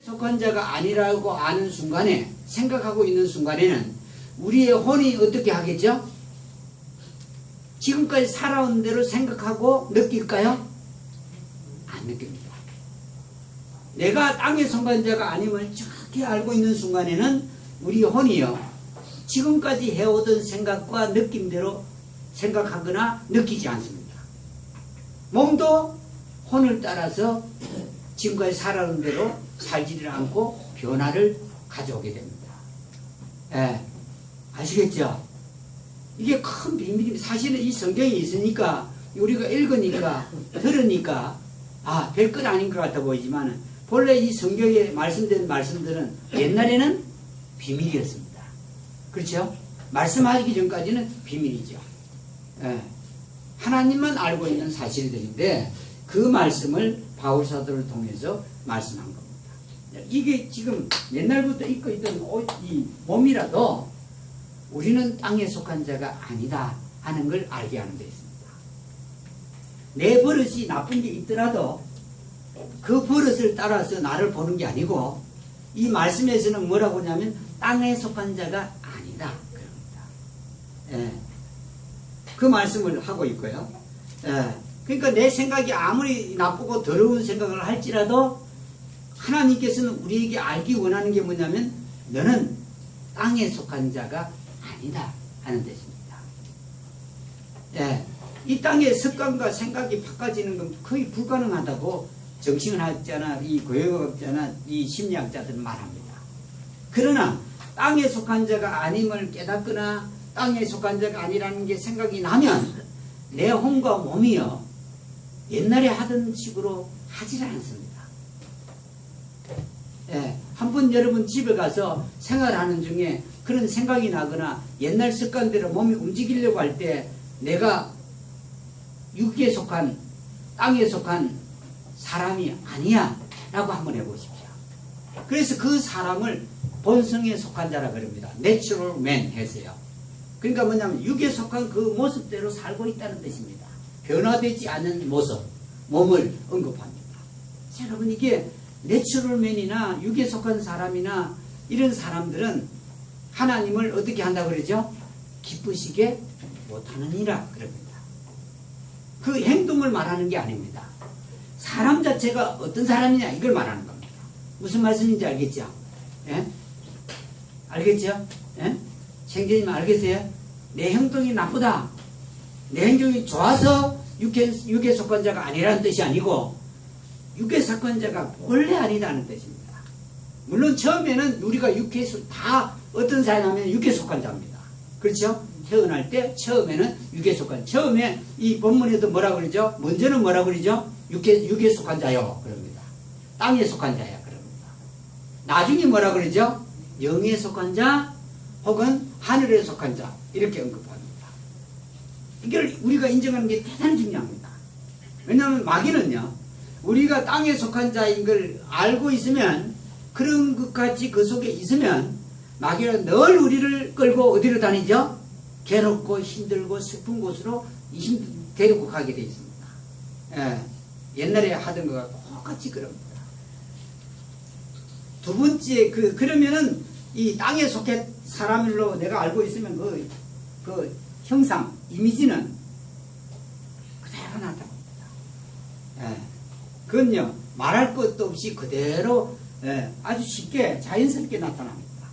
속한 자가 아니라고 아는 순간에, 생각하고 있는 순간에는 우리의 혼이 어떻게 하겠죠? 지금까지 살아온 대로 생각하고 느낄까요? 안 느낍니다. 내가 땅에 속한 자가 아님을 정확히 알고 있는 순간에는 우리 혼이요, 지금까지 해오던 생각과 느낌대로 생각하거나 느끼지 않습니다. 몸도 혼을 따라서 지금까지 살아온 대로 살지를 않고 변화를 가져오게 됩니다. 예, 아시겠죠? 이게 큰 비밀입니다. 사실은 이 성경이 있으니까, 우리가 읽으니까, 들으니까, 별것 아닌 것 같아 보이지만, 본래 이 성경에 말씀된 말씀들은 옛날에는 비밀이었습니다. 그렇죠? 말씀하기 전까지는 비밀이죠. 예, 하나님만 알고 있는 사실들인데, 그 말씀을 바울사도를 통해서 말씀한 겁니다. 이게 지금 옛날부터 입고 있던 이 몸이라도 우리는 땅에 속한 자가 아니다 하는 걸 알게 하는 데 있습니다. 내 버릇이 나쁜 게 있더라도 그 버릇을 따라서 나를 보는 게 아니고, 이 말씀에서는 뭐라고 하냐면 땅에 속한 자가 아니다 그럽니다. 예, 그 말씀을 하고 있고요. 예, 그러니까 내 생각이 아무리 나쁘고 더러운 생각을 할지라도 하나님께서는 우리에게 알기 원하는 게 뭐냐면 너는 땅에 속한 자가 아니다 하는 뜻입니다. 예, 이 땅의 습관과 생각이 바꿔지는 건 거의 불가능하다고 정신학자나 이 고역학자나 이 심리학자들은 말합니다. 그러나 땅에 속한 자가 아님을 깨닫거나 땅에 속한 자가 아니라는 게 생각이 나면 내 혼과 몸이요, 옛날에 하던 식으로 하지를 않습니다. 예, 한번 여러분 집에 가서 생활하는 중에 그런 생각이 나거나 옛날 습관대로 몸이 움직이려고 할 때 내가 육에 속한, 땅에 속한 사람이 아니야 라고 한번 해보십시오. 그래서 그 사람을 본성에 속한 자라 그럽니다. Natural man 해서요. 그러니까 뭐냐면 육에 속한 그 모습대로 살고 있다는 뜻입니다. 변화되지 않은 모습, 몸을 언급합니다. 자, 여러분, 이게 내추럴맨이나 육에 속한 사람이나 이런 사람들은 하나님을 어떻게 한다고 그러죠? 기쁘시게 못하느니라 그럽니다. 그 행동을 말하는 게 아닙니다. 사람 자체가 어떤 사람이냐 이걸 말하는 겁니다. 무슨 말씀인지 알겠죠? 예? 알겠죠? 예? 생제님 알겠어요? 내 행동이 나쁘다, 내 행동이 좋아서 육에 속한 자가 아니라는 뜻이 아니고, 육에 속한 자가 본래 아니다는 뜻입니다. 물론 처음에는 우리가 육에서 다 어떤 사람이냐면 육에 속한 자입니다. 그렇죠? 태어날 때 처음에는 육에 속한, 처음에 이 본문에도 뭐라 그러죠? 먼저는 뭐라 그러죠? 육에 속한 자요 그럽니다. 땅에 속한 자야 그럽니다. 나중에 뭐라 그러죠? 영에 속한 자 혹은 하늘에 속한 자 이렇게 언급합니다. 이걸 우리가 인정하는 게 대단히 중요합니다. 왜냐하면 마귀는요, 우리가 땅에 속한 자인 걸 알고 있으면, 그런 것 같이 그 속에 있으면 마귀는 늘 우리를 끌고 어디로 다니죠? 괴롭고 힘들고 슬픈 곳으로 데리고 가게 되어 있습니다. 예, 옛날에 하던 것과 똑같이 그럽니다. 두 번째, 그러면은 이 땅에 속해 사람으로 내가 알고 있으면 그 형상, 이미지는 그대로 나타납니다. 예, 그건요, 말할 것도 없이 그대로, 예, 아주 쉽게 자연스럽게 나타납니다.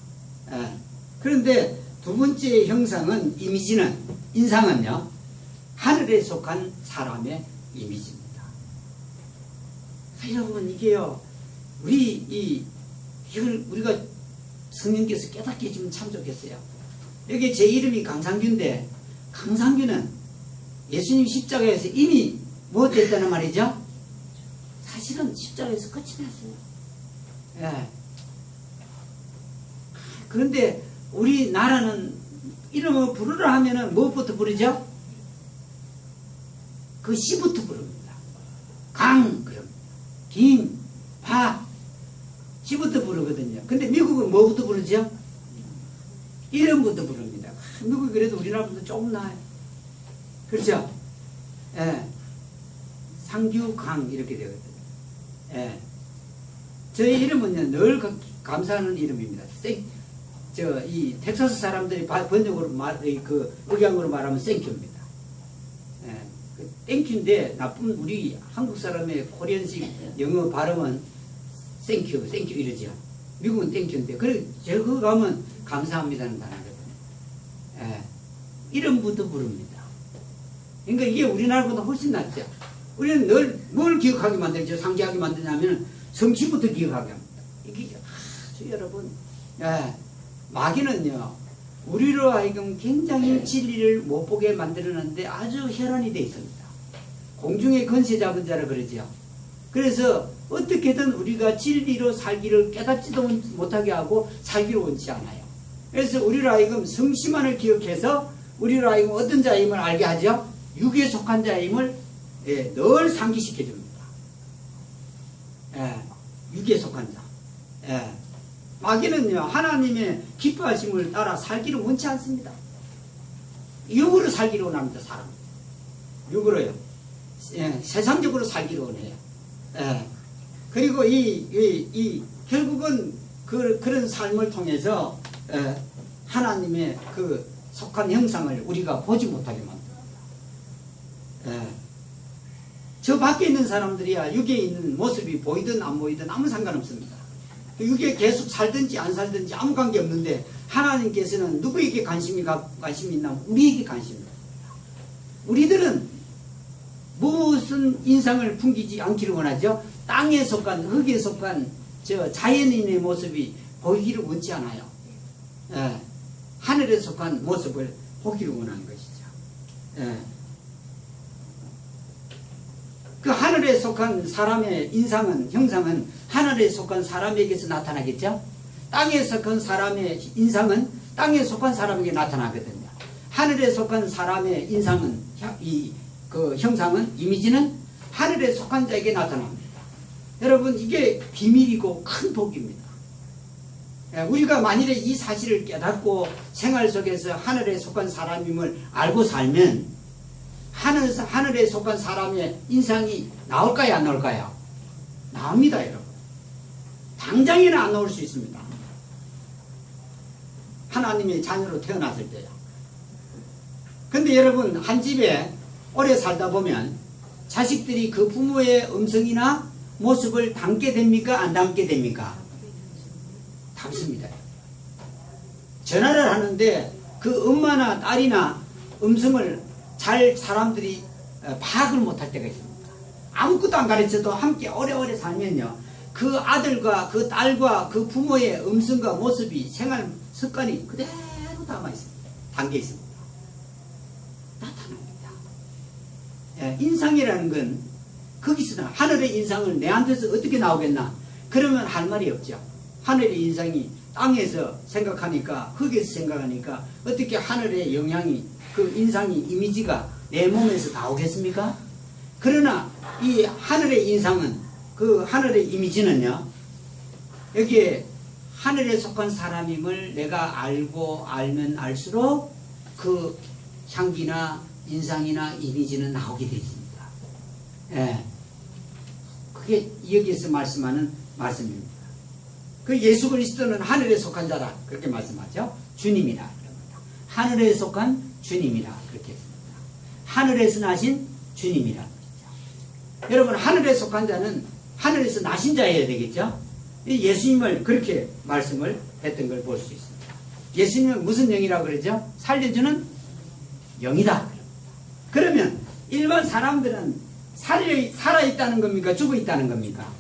예, 그런데 두 번째 형상은, 이미지는, 인상은요, 하늘에 속한 사람의 이미지입니다. 여러분, 이게요, 이걸 우리가 성령께서 깨닫게 해주면 참 좋겠어요. 여기 제 이름이 강상규인데, 강상규는 예수님 십자가에서 이미 뭐 됐다는 말이죠? 사실은 십자가에서 끝이 났어요. 예. 그런데 우리나라는 이름을 부르라 하면은 무엇부터 부르죠? 그 시부터 부릅니다. 강, 그럽니다. 김, 박, 시부터 부르거든요. 근데 미국은 뭐부터 부르죠? 이름부터 부릅니다. 미국이 그래도 우리나라보다 조금 나아요. 그렇죠? 예. 상규강 이렇게 되거든요. 예. 저희 이름은요, 늘 감사하는 이름입니다. 이 텍사스 사람들이 번역으로 억양으로 말하면 땡큐입니다. 예, 땡큐인데 나쁜 우리 한국 사람의 코리안식 영어 발음은 땡큐 이러죠. 미국은 땡큐인데, 그래, 제가 그거 가면 감사합니다는 단어거든요. 예, 이름부터 부릅니다. 그러니까 이게 우리나라보다 훨씬 낫죠. 우리는 늘 뭘 기억하게 만들죠? 상기하게 만드냐면 성취부터 기억하게 합니다. 이게 아주 여러분, 예, 마귀는요, 우리로 하여금 굉장히 진리를 못 보게 만들었는데 아주 혈안이 되어 있습니다. 공중의 건세 잡은 자라 그러죠. 그래서 어떻게든 우리가 진리로 살기를 깨닫지도 못하게 하고 살기를 원치 않아요. 그래서 우리로 하여금 성심만을 기억해서 우리로 하여금 어떤 자임을 알게 하죠. 육에 속한 자임을 늘 상기시켜 줍니다. 육에 속한 자. 마귀는요, 하나님의 기뻐하심을 따라 살기를 원치 않습니다. 육으로 살기를 원합니다. 사람 육으로요. 세상적으로 살기를 원해요. 그리고 결국은 그런 삶을 통해서 하나님의 그 속한 형상을 우리가 보지 못하게 만듭니다. 저 밖에 있는 사람들이야 육에 있는 모습이 보이든 안 보이든 아무 상관없습니다. 육에 계속 살든지 안 살든지 아무 관계 없는데, 하나님께서는 누구에게 관심이 있나? 우리에게 관심이 있습니다. 우리들은 무슨 인상을 풍기지 않기를 원하죠. 땅에 속한, 흙에 속한 저 자연인의 모습이 보이기를 원치 않아요. 하늘에 속한 모습을 보기를 원하는 것이죠. 그 하늘에 속한 사람의 인상은, 형상은 하늘에 속한 사람에게서 나타나겠죠? 땅에 속한 사람의 인상은 땅에 속한 사람에게 나타나거든요. 하늘에 속한 사람의 인상은, 그 형상은, 이미지는 하늘에 속한 자에게 나타납니다. 여러분, 이게 비밀이고 큰 복입니다. 우리가 만일에 이 사실을 깨닫고 생활 속에서 하늘에 속한 사람임을 알고 살면 하늘에 속한 사람의 인상이 나올까요, 안 나올까요? 나옵니다, 여러분. 당장에는 안 나올 수 있습니다. 하나님의 자녀로 태어났을 때요. 근데 여러분, 한 집에 오래 살다 보면 자식들이 그 부모의 음성이나 모습을 담게 됩니까, 안 담게 됩니까? 담습니다. 전화를 하는데 그 엄마나 딸이나 음성을 잘 사람들이 파악을 못할 때가 있습니다. 아무것도 안 가르쳐도 함께 오래오래 살면요, 그 아들과 그 딸과 그 부모의 음성과 모습이, 생활 습관이 그대로 담아 있습니다. 담겨 있습니다. 나타납니다. 인상이라는 건 거기서 하늘의 인상을 내한테서 어떻게 나오겠나? 그러면 할 말이 없죠. 하늘의 인상이 땅에서 생각하니까, 흙에서 생각하니까 어떻게 하늘의 영향이, 그 인상이, 이미지가 내 몸에서 나오겠습니까? 그러나 이 하늘의 인상은, 그 하늘의 이미지는요, 여기에 하늘에 속한 사람임을 내가 알면 알수록 그 향기나 인상이나 이미지는 나오게 되어 있습니다. 그게 여기에서 말씀하는 말씀입니다. 그 예수 그리스도는 하늘에 속한 자다, 그렇게 말씀하죠. 주님이라. 하늘에 속한 주님이라, 그렇게 했습니다. 하늘에서 나신 주님이라. 여러분, 하늘에 속한 자는 하늘에서 나신 자여야 되겠죠. 예수님을 그렇게 말씀을 했던 걸 볼 수 있습니다. 예수님은 무슨 영이라고 그러죠? 살려주는 영이다. 그러면 일반 사람들은 살아있다는 겁니까? 죽어있다는 겁니까?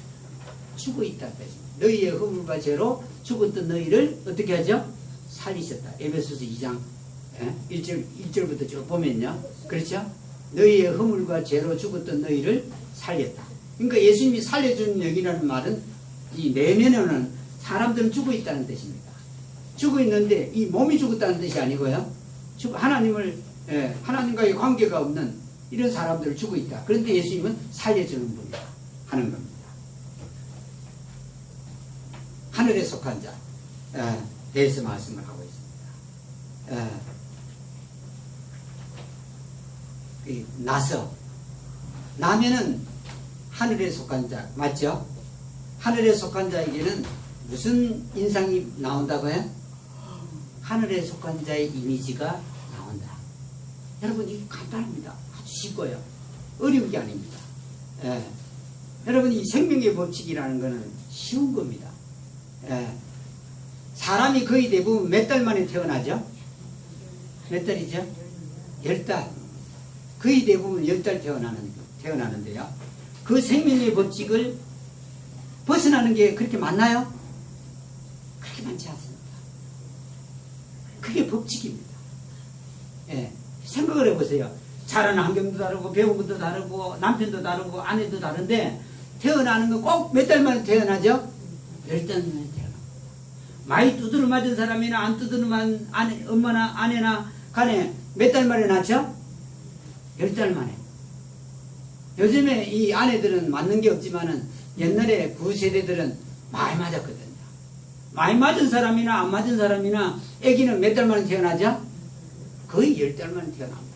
죽어있다는 것입니다. 너희의 허물과 죄로 죽었던 너희를 어떻게 하죠? 살리셨다. 에베소서 2장 1절부터 쭉 보면요, 그렇죠? 너희의 허물과 죄로 죽었던 너희를 살렸다. 그러니까 예수님이 살려주는 영이라는 말은, 이 내면에는 사람들은 죽어있다는 뜻입니다. 죽어있는데 이 몸이 죽었다는 뜻이 아니고요, 하나님과의 관계가 없는 이런 사람들을 죽어있다. 그런데 예수님은 살려주는 분이다 하는 겁니다. 하늘에 속한 자 대해서 말씀을 하고 있습니다. 나면은 하늘에 속한 자 맞죠? 하늘에 속한 자에게는 무슨 인상이 나온다고요? 하늘에 속한 자의 이미지가 나온다. 여러분, 이게 간단합니다. 아주 쉽고요. 어려운 게 아닙니다. 예. 여러분, 이 생명의 법칙이라는 것은 쉬운 겁니다. 예. 사람이 거의 대부분 몇 달 만에 태어나죠? 몇 달이죠? 10달. 거의 대부분 10달 태어나는데요. 그 생명의 법칙을 벗어나는 게 그렇게 많나요? 그렇게 많지 않습니다. 그게 법칙입니다. 예. 생각을 해보세요. 자라는 환경도 다르고, 배운 것도 다르고, 남편도 다르고, 아내도 다른데, 태어나는 거 꼭 몇 달 만에 태어나죠? 10달 만에 태어나. 많이 두드려 맞은 사람이나 안 두드려 맞은 엄마나 아내나 간에 몇 달 만에 낳죠? 10달 만에. 요즘에 이 아내들은 맞는 게 없지만은 옛날에 구세대들은 많이 맞았거든요. 많이 맞은 사람이나 안 맞은 사람이나 아기는 몇 달 만에 태어나죠? 거의 10달 만에 태어납니다.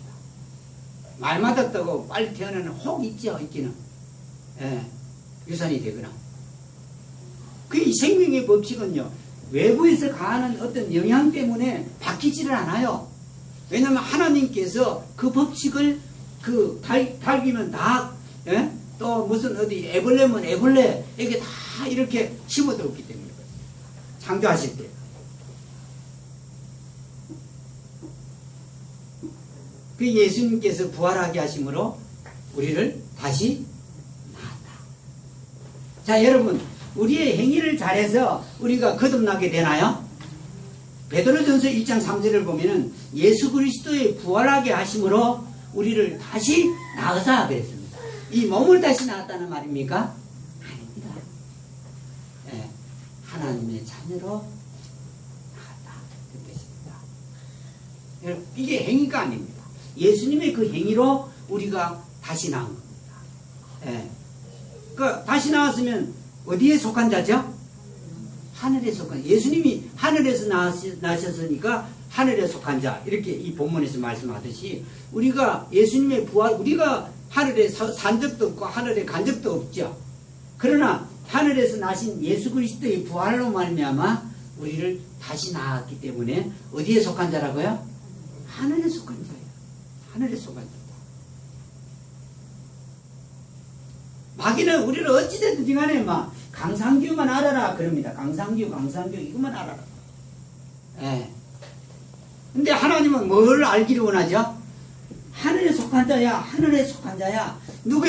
많이 맞았다고 빨리 태어나는 혹 있죠, 있기는. 예, 유산이 되거나. 그 생명의 법칙은요, 외부에서 가하는 어떤 영향 때문에 바뀌지를 않아요. 왜냐하면 하나님께서 그 법칙을 달기면 닭, 예? 또 무슨 어디 애벌레면 애벌레, 이게 다 이렇게 심어두었기 때문에. 창조하실 때. 그 예수님께서 부활하게 하심으로 우리를 다시 낳았다. 자, 여러분, 우리의 행위를 잘해서 우리가 거듭나게 되나요? 베드로전서 1장 3절을 보면은 예수 그리스도의 부활하게 하심으로 우리를 다시 낳으사 그랬습니다. 이 몸을 다시 낳았다는 말입니까? 아닙니다. 네, 하나님의 자녀로 낳았다. 그 뜻입니다. 여러분, 이게 행위가 아닙니다. 예수님의 그 행위로 우리가 다시 낳은 겁니다. 네. 그 다시 나왔으면 어디에 속한 자죠? 하늘에 속한, 예수님이 하늘에서 나셨으니까 하늘에 속한 자, 이렇게 이 본문에서 말씀하듯이 우리가 예수님의 부활, 우리가 하늘에 산 적도 없고 하늘에 간 적도 없죠. 그러나 하늘에서 나신 예수 그리스도의 부활로 말미암아 우리를 다시 낳았기 때문에 어디에 속한 자라고요? 하늘에 속한 자예요. 하늘에 속한 자다. 마귀는 우리를 어찌됐든 간에 막 강상규만 알아라 그럽니다. 강상규 이것만 알아라. 예. 근데 하나님은 뭘 알기를 원하죠? 하늘에 속한 자야, 하늘에 속한 자야. 누구의